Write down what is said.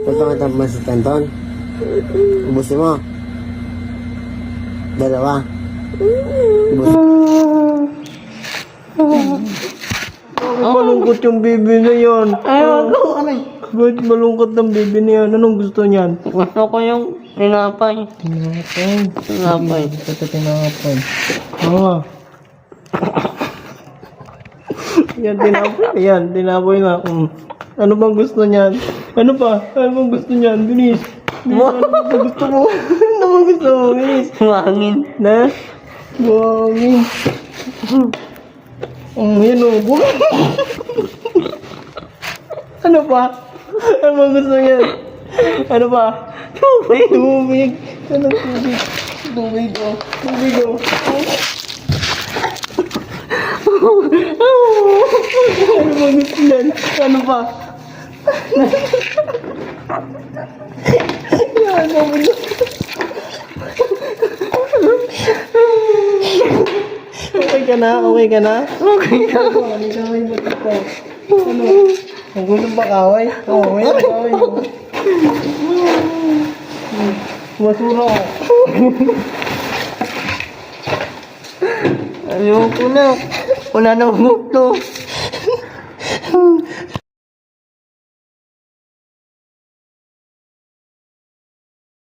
Magpakita mo sa Tanton. Ubusin mo. Dalawa. Ubusin. Malungkot yung baby na yan. Ayoko, aray. Ba't malungkot ng baby na yan? Anong gusto niyan? Gusto ko yung tinapay. Tinapay. Tinapay. Gusto ko tinapay. Ah. Yan, tinapay. Yan, tinapay na. Ano bang gusto niyan? Ano pa? Ano bang gusto niyan? Bilis. Ano bang gusto mo? Ano bang gusto mo? Bilis. Hangin. Na? Buhangin. Yan o. Ano pa? Ano bang gusto niyan? Ano pa? Tubig. Tubig. Ano tubig? Tubig o. Tubig o. Ano bang gusto niyan? Ano pa? Yan, ano ba? Okay ka na? Okay ka na? Okay ka. Hindi ka may batik ka. Ano? Ang gusto ba kaway? Oo, may kaway. Masura ko. Ayoko na. Wala nang gusto.